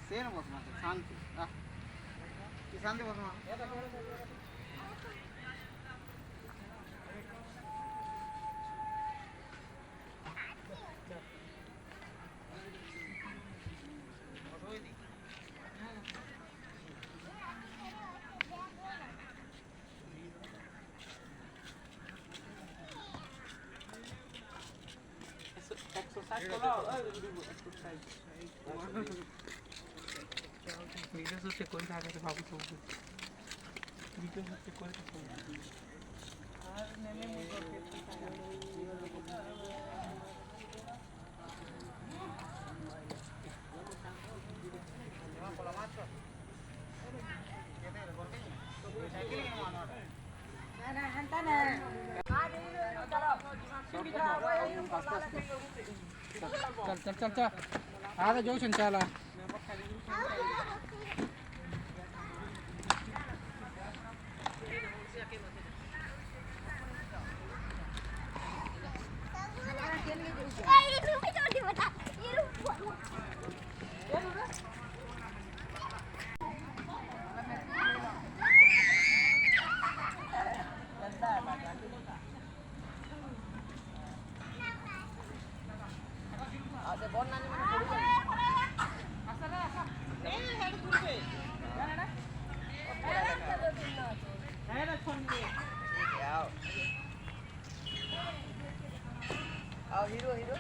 ಸೇನೆ ಬಸ್ ಮಾತ್ರ ಶಾಂತಿ ಈ ಶಾಂತಿ ಬಸ್ ভিডিও শুটে করে থাকে বাবু সব ভিডিও শুটে করে আর নেমে মুখে चल चल चल आगे जाऊ चला हिरो हिरो